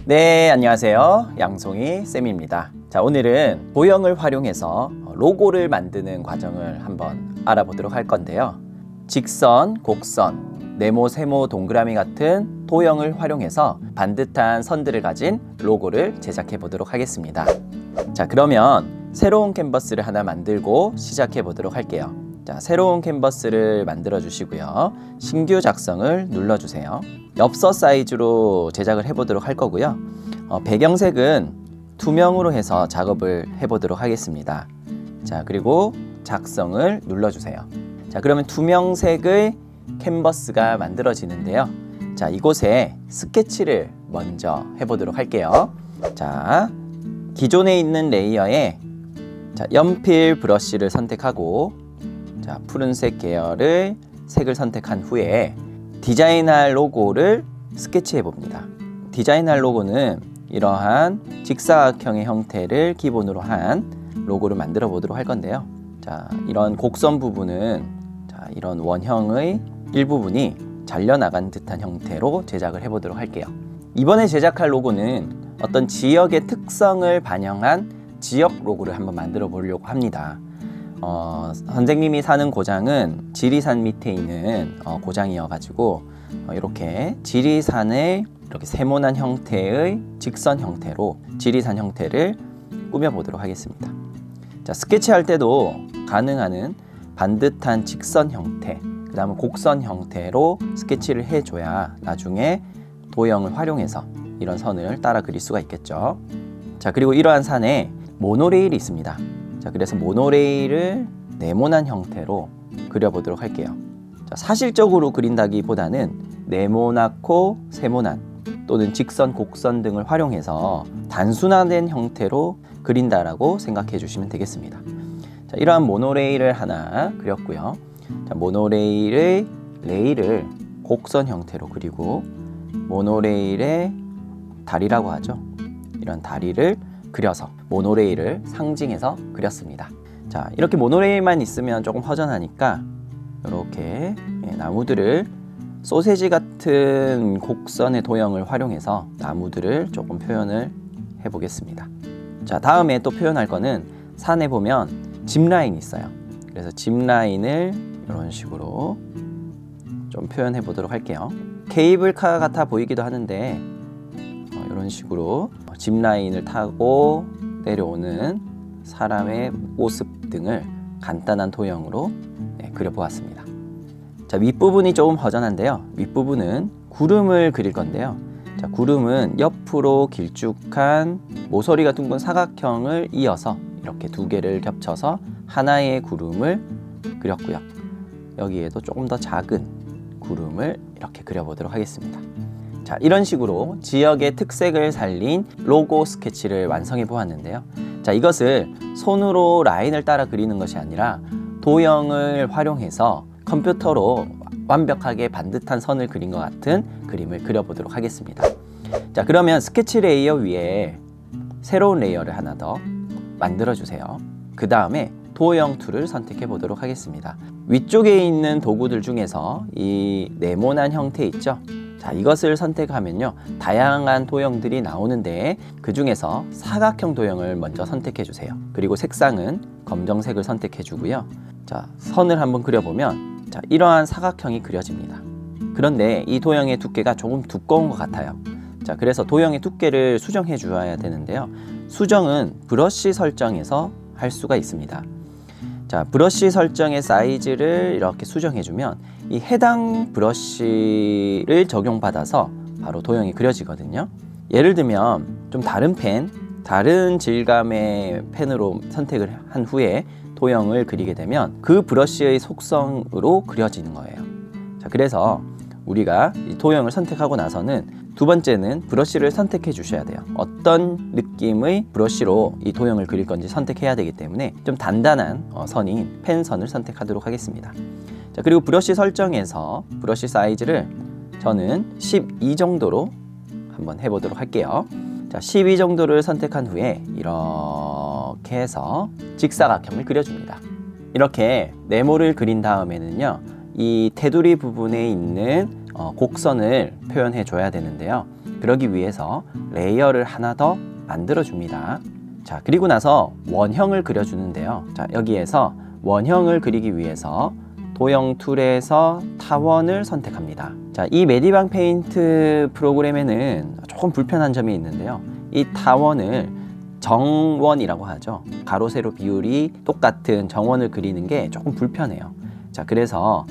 네, 안녕하세요. 양송이 쌤입니다. 자, 오늘은 도형을 활용해서 로고를 만드는 과정을 한번 알아보도록 할 건데요. 직선, 곡선, 네모, 세모, 동그라미 같은 도형을 활용해서 반듯한 선들을 가진 로고를 제작해 보도록 하겠습니다. 자, 그러면 새로운 캔버스를 하나 만들고 시작해 보도록 할게요. 자, 새로운 캔버스를 만들어 주시고요. 신규 작성을 눌러 주세요. 엽서 사이즈로 제작을 해 보도록 할 거고요. 배경색은 투명으로 해서 작업을 해 보도록 하겠습니다. 자, 그리고 작성을 눌러 주세요. 자, 그러면 투명색의 캔버스가 만들어지는데요. 자, 이곳에 스케치를 먼저 해 보도록 할게요. 자, 기존에 있는 레이어에 연필 브러쉬를 선택하고, 자, 푸른색 계열의 색을 선택한 후에 디자인할 로고를 스케치해 봅니다. 디자인할 로고는 이러한 직사각형의 형태를 기본으로 한 로고를 만들어 보도록 할 건데요. 자, 이런 곡선 부분은 이런 원형의 일부분이 잘려나간 듯한 형태로 제작을 해 보도록 할게요. 이번에 제작할 로고는 어떤 지역의 특성을 반영한 지역 로고를 한번 만들어 보려고 합니다. 선생님이 사는 고장은 지리산 밑에 있는 고장이어가지고 이렇게 지리산의 이렇게 세모난 형태의 직선 형태로 지리산 형태를 꾸며보도록 하겠습니다. 자, 스케치할 때도 가능한 반듯한 직선 형태, 그 다음에 곡선 형태로 스케치를 해줘야 나중에 도형을 활용해서 이런 선을 따라 그릴 수가 있겠죠. 자, 그리고 이러한 산에 모노레일이 있습니다. 자, 그래서 모노레일을 네모난 형태로 그려보도록 할게요. 자, 사실적으로 그린다기보다는 네모나고 세모난 또는 직선, 곡선 등을 활용해서 단순화된 형태로 그린다라고 생각해 주시면 되겠습니다. 자, 이러한 모노레일을 하나 그렸고요. 자, 모노레일의 레일을 곡선 형태로 그리고 모노레일의 다리라고 하죠. 이런 다리를 그려서 모노레일을 상징해서 그렸습니다. 자, 이렇게 모노레일만 있으면 조금 허전하니까 이렇게 나무들을 소세지 같은 곡선의 도형을 활용해서 나무들을 조금 표현을 해 보겠습니다. 자, 다음에 또 표현할 거는 산에 보면 짚라인이 있어요. 그래서 짚라인을 이런 식으로 좀 표현해 보도록 할게요. 케이블카 같아 보이기도 하는데 이런 식으로 짚라인을 타고 내려오는 사람의 모습 등을 간단한 도형으로 그려보았습니다. 자, 윗부분이 조금 허전한데요. 윗부분은 구름을 그릴 건데요. 자, 구름은 옆으로 길쭉한 모서리가 둥근 사각형을 이어서 이렇게 두 개를 겹쳐서 하나의 구름을 그렸고요. 여기에도 조금 더 작은 구름을 이렇게 그려보도록 하겠습니다. 자, 이런 식으로 지역의 특색을 살린 로고 스케치를 완성해 보았는데요. 자, 이것을 손으로 라인을 따라 그리는 것이 아니라 도형을 활용해서 컴퓨터로 완벽하게 반듯한 선을 그린 것 같은 그림을 그려보도록 하겠습니다. 자, 그러면 스케치 레이어 위에 새로운 레이어를 하나 더 만들어 주세요. 그 다음에 도형 툴을 선택해 보도록 하겠습니다. 위쪽에 있는 도구들 중에서 이 네모난 형태 있죠? 자, 이것을 선택하면요, 다양한 도형들이 나오는데 그 중에서 사각형 도형을 먼저 선택해 주세요. 그리고 색상은 검정색을 선택해 주고요. 자, 선을 한번 그려보면 자, 이러한 사각형이 그려집니다. 그런데 이 도형의 두께가 조금 두꺼운 것 같아요. 자, 그래서 도형의 두께를 수정해 주어야 되는데요. 수정은 브러쉬 설정에서 할 수가 있습니다. 자, 브러쉬 설정의 사이즈를 이렇게 수정해 주면 이 해당 브러쉬를 적용받아서 바로 도형이 그려지거든요. 예를 들면 좀 다른 펜, 다른 질감의 펜으로 선택을 한 후에 도형을 그리게 되면 그 브러쉬의 속성으로 그려지는 거예요. 자, 그래서 우리가 이 도형을 선택하고 나서는 두 번째는 브러쉬를 선택해 주셔야 돼요. 어떤 느낌의 브러쉬로 이 도형을 그릴 건지 선택해야 되기 때문에 좀 단단한 선인 펜선을 선택하도록 하겠습니다. 자, 그리고 브러쉬 설정에서 브러쉬 사이즈를 저는 12 정도로 한번 해보도록 할게요. 자, 12 정도를 선택한 후에 이렇게 해서 직사각형을 그려줍니다. 이렇게 네모를 그린 다음에는요, 이 테두리 부분에 있는 곡선을 표현해 줘야 되는데요. 그러기 위해서 레이어를 하나 더 만들어 줍니다. 자, 그리고 나서 원형을 그려주는데요. 자, 여기에서 원형을 그리기 위해서 도형 툴에서 타원을 선택합니다. 자, 이 메디방 페인트 프로그램에는 조금 불편한 점이 있는데요. 이 타원을 정원이라고 하죠. 가로 세로 비율이 똑같은 정원을 그리는 게 조금 불편해요. 자, 그래서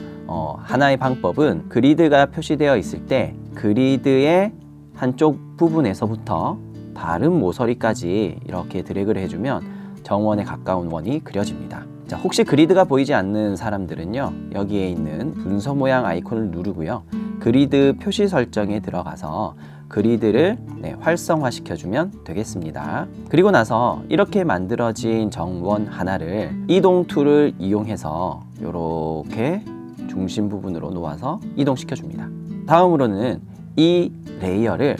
하나의 방법은 그리드가 표시되어 있을 때 그리드의 한쪽 부분에서부터 다른 모서리까지 이렇게 드래그를 해주면 정원에 가까운 원이 그려집니다. 자, 혹시 그리드가 보이지 않는 사람들은요, 여기에 있는 분서 모양 아이콘을 누르고요, 그리드 표시 설정에 들어가서 그리드를 활성화 시켜주면 되겠습니다. 그리고 나서 이렇게 만들어진 정원 하나를 이동 툴을 이용해서 이렇게 중심 부분으로 놓아서 이동시켜 줍니다. 다음으로는 이 레이어를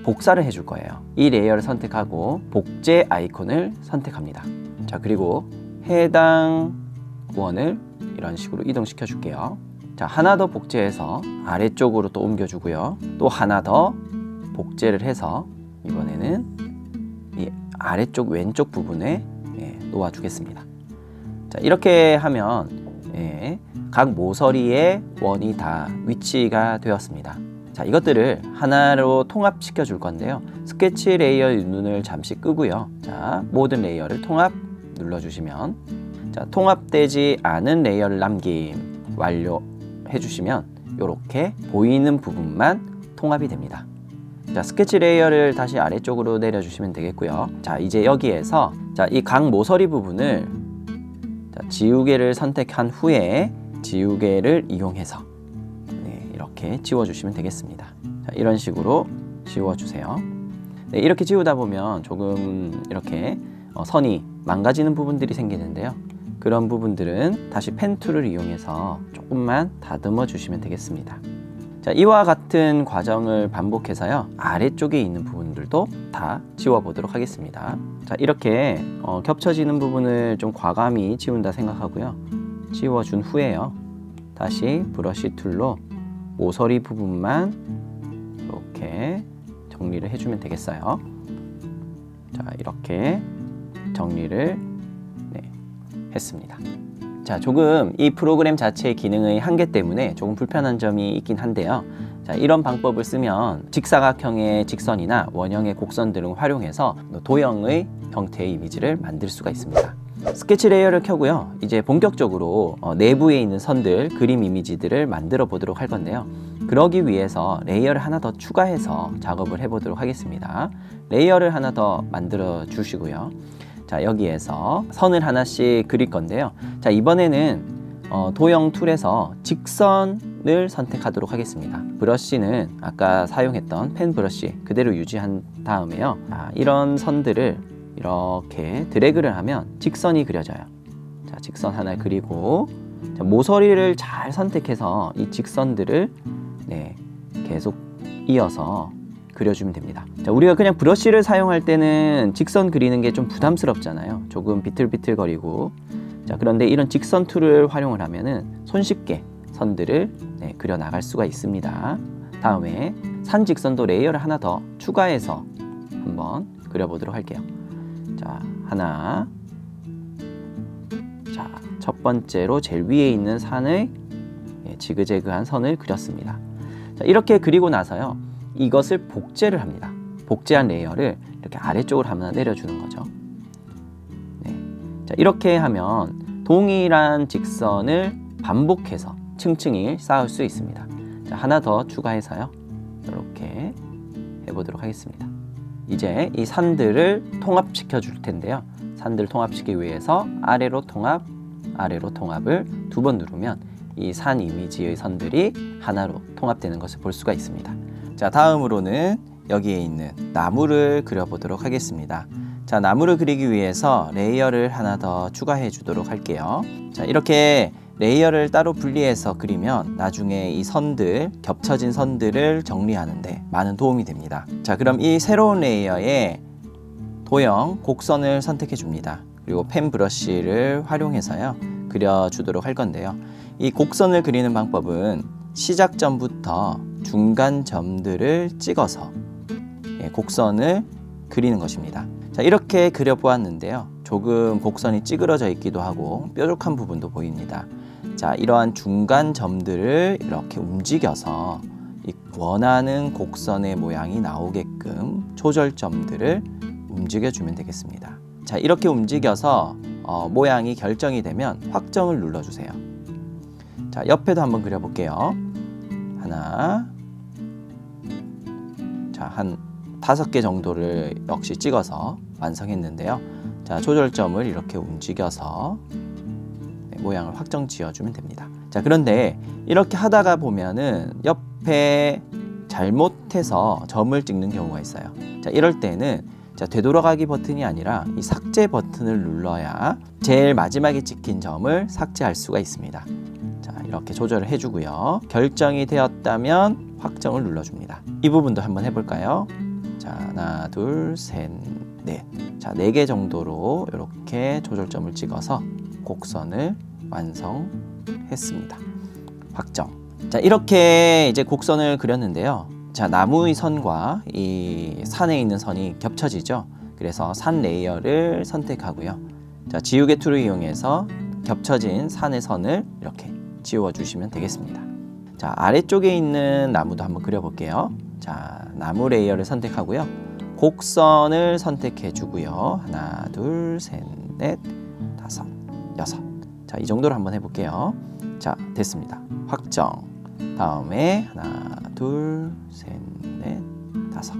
복사를 해줄 거예요. 이 레이어를 선택하고 복제 아이콘을 선택합니다. 자, 그리고 해당 원을 이런 식으로 이동시켜 줄게요. 자, 하나 더 복제해서 아래쪽으로 또 옮겨주고요. 또 하나 더 복제를 해서 이번에는 이 아래쪽 왼쪽 부분에 놓아주겠습니다. 자, 이렇게 하면 각 모서리의 원이 다 위치가 되었습니다. 자, 이것들을 하나로 통합시켜 줄 건데요. 스케치 레이어 눈을 잠시 끄고요. 자, 모든 레이어를 통합 눌러주시면, 자, 통합되지 않은 레이어를 남김 완료해 주시면 이렇게 보이는 부분만 통합이 됩니다. 자, 스케치 레이어를 다시 아래쪽으로 내려주시면 되겠고요. 자, 이제 여기에서 이 각 모서리 부분을 지우개를 선택한 후에 지우개를 이용해서 이렇게 지워주시면 되겠습니다. 자, 이런 식으로 지워주세요. 이렇게 지우다 보면 조금 이렇게 선이 망가지는 부분들이 생기는데요. 그런 부분들은 다시 펜 툴을 이용해서 조금만 다듬어 주시면 되겠습니다. 자, 이와 같은 과정을 반복해서요, 아래쪽에 있는 부분들도 다 지워보도록 하겠습니다. 자, 이렇게 겹쳐지는 부분을 좀 과감히 지운다 생각하고요. 지워준 후에요, 다시 브러쉬 툴로 모서리 부분만 이렇게 정리를 해주면 되겠어요. 자, 이렇게 정리를 했습니다. 자, 조금 이 프로그램 자체의 기능의 한계 때문에 조금 불편한 점이 있긴 한데요. 자, 이런 방법을 쓰면 직사각형의 직선이나 원형의 곡선 등을 활용해서 도형의 형태의 이미지를 만들 수가 있습니다. 스케치 레이어를 켜고요, 이제 본격적으로 내부에 있는 선들, 그림 이미지들을 만들어 보도록 할 건데요. 그러기 위해서 레이어를 하나 더 추가해서 작업을 해 보도록 하겠습니다. 레이어를 하나 더 만들어 주시고요. 자, 여기에서 선을 하나씩 그릴 건데요. 자, 이번에는 도형 툴에서 직선을 선택하도록 하겠습니다. 브러쉬는 아까 사용했던 펜 브러쉬 그대로 유지한 다음에요, 이런 선들을 이렇게 드래그를 하면 직선이 그려져요. 자, 직선 하나 그리고, 자, 모서리를 잘 선택해서 이 직선들을 계속 이어서 그려주면 됩니다. 자, 우리가 그냥 브러쉬를 사용할 때는 직선 그리는 게 좀 부담스럽잖아요. 조금 비틀비틀거리고. 자, 그런데 이런 직선 툴을 활용을 하면은 손쉽게 선들을 그려 나갈 수가 있습니다. 다음에 산 직선도 레이어를 하나 더 추가해서 한번 그려보도록 할게요. 자, 하나. 자, 첫 번째로 제일 위에 있는 산의 지그재그한 선을 그렸습니다. 자, 이렇게 그리고 나서요, 이것을 복제를 합니다. 복제한 레이어를 이렇게 아래쪽으로 하나 내려주는 거죠. 자, 이렇게 하면 동일한 직선을 반복해서 층층이 쌓을 수 있습니다. 자, 하나 더 추가해서요, 이렇게 해보도록 하겠습니다. 이제 이 산들을 통합시켜 줄 텐데요. 산들 통합시키기 위해서 아래로 통합, 아래로 통합을 2번 누르면 이 산 이미지의 선들이 하나로 통합되는 것을 볼 수가 있습니다. 자, 다음으로는 여기에 있는 나무를 그려보도록 하겠습니다. 자, 나무를 그리기 위해서 레이어를 하나 더 추가해 주도록 할게요. 자, 이렇게 레이어를 따로 분리해서 그리면 나중에 이 선들, 겹쳐진 선들을 정리하는데 많은 도움이 됩니다. 자, 그럼 이 새로운 레이어에 도형, 곡선을 선택해 줍니다. 그리고 펜 브러쉬를 활용해서요, 그려주도록 할 건데요. 이 곡선을 그리는 방법은 시작점부터 중간 점들을 찍어서 곡선을 그리는 것입니다. 자, 이렇게 그려보았는데요. 조금 곡선이 찌그러져 있기도 하고 뾰족한 부분도 보입니다. 자, 이러한 중간 점들을 이렇게 움직여서 이 원하는 곡선의 모양이 나오게끔 조절점들을 움직여주면 되겠습니다. 자, 이렇게 움직여서 모양이 결정이 되면 확정을 눌러주세요. 자, 옆에도 한번 그려볼게요. 하나, 자, 한 5개 정도를 역시 찍어서 완성했는데요. 자, 조절점을 이렇게 움직여서 모양을 확정 지어주면 됩니다. 자, 그런데 이렇게 하다가 보면은 옆에 잘못해서 점을 찍는 경우가 있어요. 자, 이럴 때는 자, 되돌아가기 버튼이 아니라 이 삭제 버튼을 눌러야 제일 마지막에 찍힌 점을 삭제할 수가 있습니다. 자, 이렇게 조절을 해주고요. 결정이 되었다면 확정을 눌러줍니다. 이 부분도 한번 해볼까요? 자, 하나, 둘, 셋, 넷. 자, 4개 정도로 이렇게 조절점을 찍어서 곡선을 완성했습니다. 확정. 자, 이렇게 이제 곡선을 그렸는데요. 자, 나무의 선과 이 산에 있는 선이 겹쳐지죠. 그래서 산 레이어를 선택하고요. 자, 지우개 툴을 이용해서 겹쳐진 산의 선을 이렇게 지워 주시면 되겠습니다. 자, 아래쪽에 있는 나무도 한번 그려볼게요. 자, 나무 레이어를 선택하고요. 곡선을 선택해 주고요. 하나, 둘, 셋, 넷, 다섯, 여섯. 자, 이 정도로 한번 해볼게요. 자, 됐습니다. 확정. 다음에 하나, 둘, 셋, 넷, 다섯.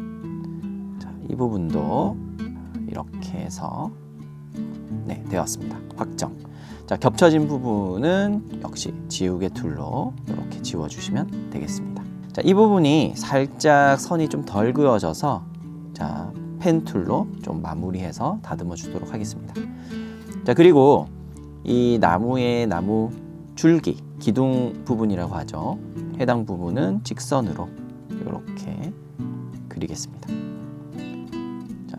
자, 이 부분도 이렇게 해서 네, 되었습니다. 확정. 자, 겹쳐진 부분은 역시 지우개 툴로 이렇게 지워주시면 되겠습니다. 자, 이 부분이 살짝 선이 좀 덜 그어져서 자, 펜 툴로 좀 마무리해서 다듬어 주도록 하겠습니다. 자, 그리고 이 나무의 나무 줄기, 기둥 부분이라고 하죠. 해당 부분은 직선으로 이렇게 그리겠습니다. 자,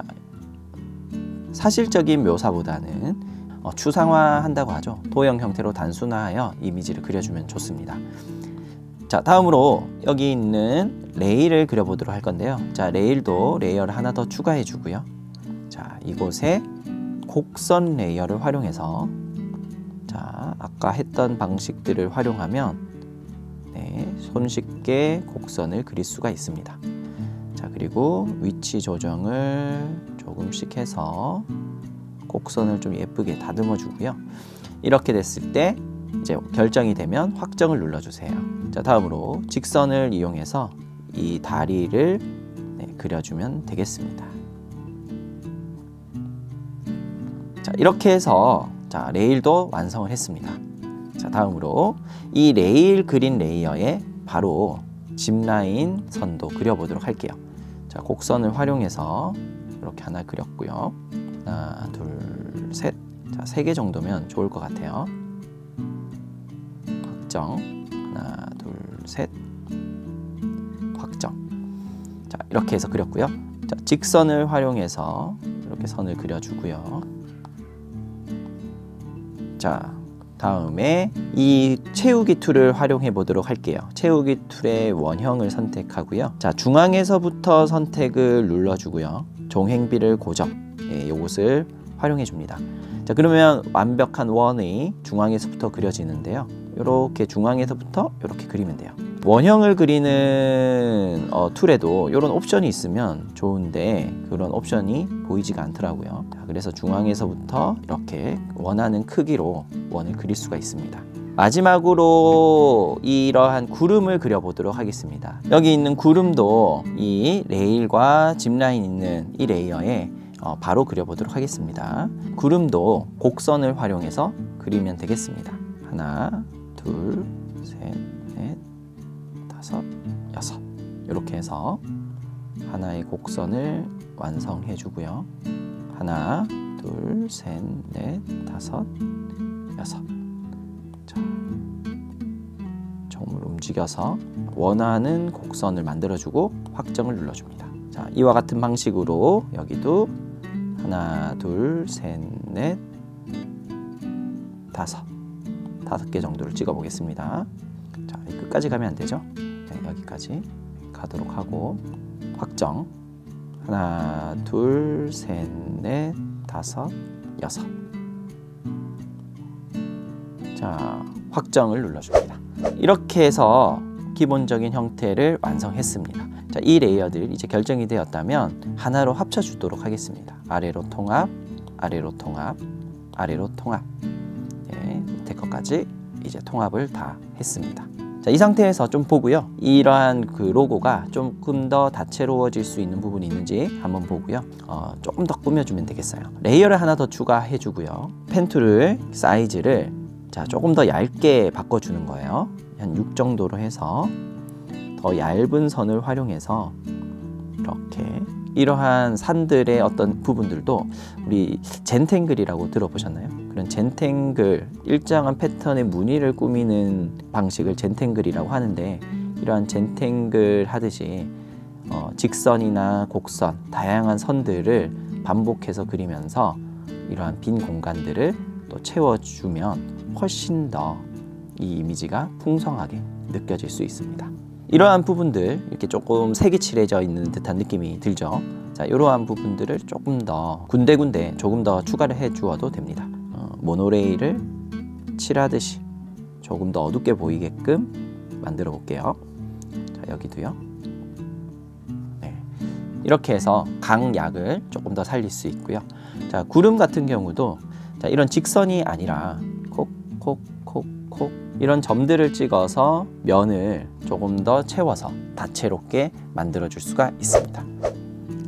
사실적인 묘사보다는 추상화한다고 하죠. 도형 형태로 단순화하여 이미지를 그려주면 좋습니다. 자, 다음으로 여기 있는 레일을 그려보도록 할 건데요. 자, 레일도 레이어를 하나 더 추가해 주고요. 자, 이곳에 곡선 레이어를 활용해서 자, 아까 했던 방식들을 활용하면 네, 손쉽게 곡선을 그릴 수가 있습니다. 자, 그리고 위치 조정을 조금씩 해서 곡선을 좀 예쁘게 다듬어 주고요. 이렇게 됐을 때 이제 결정이 되면 확정을 눌러주세요. 자, 다음으로 직선을 이용해서 이 다리를 네, 그려주면 되겠습니다. 자, 이렇게 해서 자, 레일도 완성을 했습니다. 자, 다음으로 이 레일 그린 레이어에 바로 짚라인 선도 그려보도록 할게요. 자, 곡선을 활용해서 이렇게 하나 그렸고요. 하나, 둘, 셋. 자, 3개 정도면 좋을 것 같아요. 확정. 하나, 둘, 셋. 확정. 자, 이렇게 해서 그렸고요. 자, 직선을 활용해서 이렇게 선을 그려주고요. 자, 다음에 이 채우기 툴을 활용해 보도록 할게요. 채우기 툴의 원형을 선택하고요. 자, 중앙에서부터 선택을 눌러주고요. 종횡비를 고정. 예, 이것을 활용해 줍니다. 자, 그러면 완벽한 원이 중앙에서부터 그려지는데요. 이렇게 중앙에서부터 이렇게 그리면 돼요. 원형을 그리는 툴에도 이런 옵션이 있으면 좋은데 그런 옵션이 보이지가 않더라고요. 자, 그래서 중앙에서부터 이렇게 원하는 크기로 원을 그릴 수가 있습니다. 마지막으로 이러한 구름을 그려보도록 하겠습니다. 여기 있는 구름도 이 레일과 짚라인 있는 이 레이어에 바로 그려보도록 하겠습니다. 구름도 곡선을 활용해서 그리면 되겠습니다. 하나, 둘, 셋, 넷, 다섯, 여섯. 이렇게 해서 하나의 곡선을 완성해 주고요. 하나, 둘, 셋, 넷, 다섯, 여섯. 자, 점을 움직여서 원하는 곡선을 만들어주고 확정을 눌러줍니다. 자, 이와 같은 방식으로 여기도 하나, 둘, 셋, 넷, 다섯. 5개 정도를 찍어 보겠습니다. 자, 끝까지 가면 안 되죠? 네, 여기까지 가도록 하고 확정. 하나, 둘, 셋, 넷, 다섯, 여섯. 자, 확정을 눌러줍니다. 이렇게 해서 기본적인 형태를 완성했습니다. 자, 이 레이어들 이제 결정이 되었다면 하나로 합쳐주도록 하겠습니다. 아래로 통합, 아래로 통합, 아래로 통합. 예, 밑에 것까지 이제 통합을 다 했습니다. 자, 이 상태에서 좀 보고요. 이러한 그 로고가 조금 더 다채로워질 수 있는 부분이 있는지 한번 보고요. 조금 더 꾸며주면 되겠어요. 레이어를 하나 더 추가해 주고요. 펜 툴을 사이즈를 자, 조금 더 얇게 바꿔주는 거예요. 한 6 정도로 해서 더 얇은 선을 활용해서 이렇게 이러한 산들의 어떤 부분들도 우리 젠탱글이라고 들어보셨나요? 그런 젠탱글, 일정한 패턴의 무늬를 꾸미는 방식을 젠탱글이라고 하는데, 이러한 젠탱글 하듯이 직선이나 곡선, 다양한 선들을 반복해서 그리면서 이러한 빈 공간들을 또 채워주면 훨씬 더 이 이미지가 풍성하게 느껴질 수 있습니다. 이러한 부분들 이렇게 조금 색이 칠해져 있는 듯한 느낌이 들죠. 자, 이러한 부분들을 조금 더 군데군데 조금 더 추가를 해 주어도 됩니다. 모노레일을 칠하듯이 조금 더 어둡게 보이게끔 만들어 볼게요. 자, 여기도요. 네, 이렇게 해서 강약을 조금 더 살릴 수 있고요. 자, 구름 같은 경우도 자, 이런 직선이 아니라 콕콕콕콕 이런 점들을 찍어서 면을 조금 더 채워서 다채롭게 만들어 줄 수가 있습니다.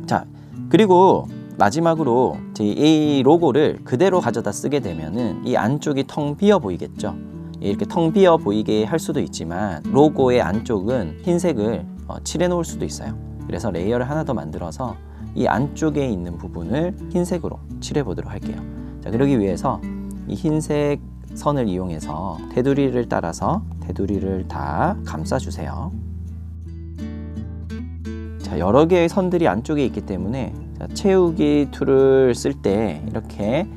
자, 그리고 마지막으로 이 로고를 그대로 가져다 쓰게 되면은 이 안쪽이 텅 비어 보이겠죠. 이렇게 텅 비어 보이게 할 수도 있지만 로고의 안쪽은 흰색을 칠해 놓을 수도 있어요. 그래서 레이어를 하나 더 만들어서 이 안쪽에 있는 부분을 흰색으로 칠해 보도록 할게요. 자, 그러기 위해서 이 흰색 선을 이용해서 테두리를 따라서 테두리를 다 감싸주세요. 자, 여러 개의 선들이 안쪽에 있기 때문에 자, 채우기 툴을 쓸 때 이렇게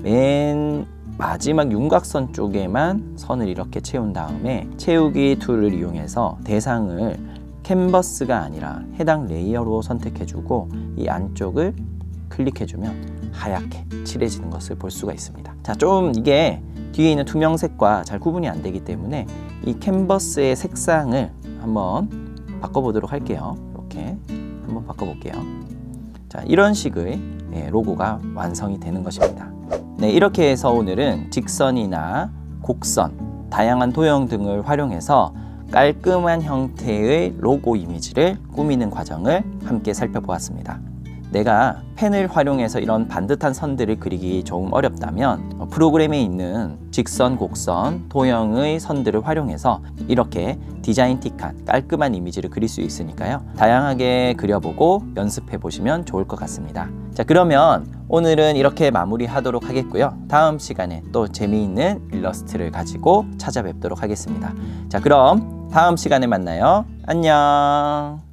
맨 마지막 윤곽선 쪽에만 선을 이렇게 채운 다음에 채우기 툴을 이용해서 대상을 캔버스가 아니라 해당 레이어로 선택해주고 이 안쪽을 클릭해주면 하얗게 칠해지는 것을 볼 수가 있습니다. 자, 좀 이게 뒤에 있는 투명색과 잘 구분이 안 되기 때문에 이 캔버스의 색상을 한번 바꿔보도록 할게요. 이렇게 한번 바꿔볼게요. 자, 이런 식의 로고가 완성이 되는 것입니다. 네, 이렇게 해서 오늘은 직선이나 곡선, 다양한 도형 등을 활용해서 깔끔한 형태의 로고 이미지를 꾸미는 과정을 함께 살펴보았습니다. 내가 펜을 활용해서 이런 반듯한 선들을 그리기 조금 어렵다면 프로그램에 있는 직선, 곡선, 도형의 선들을 활용해서 이렇게 디자인틱한 깔끔한 이미지를 그릴 수 있으니까요. 다양하게 그려보고 연습해 보시면 좋을 것 같습니다. 자, 그러면 오늘은 이렇게 마무리하도록 하겠고요. 다음 시간에 또 재미있는 일러스트를 가지고 찾아뵙도록 하겠습니다. 자, 그럼 다음 시간에 만나요. 안녕.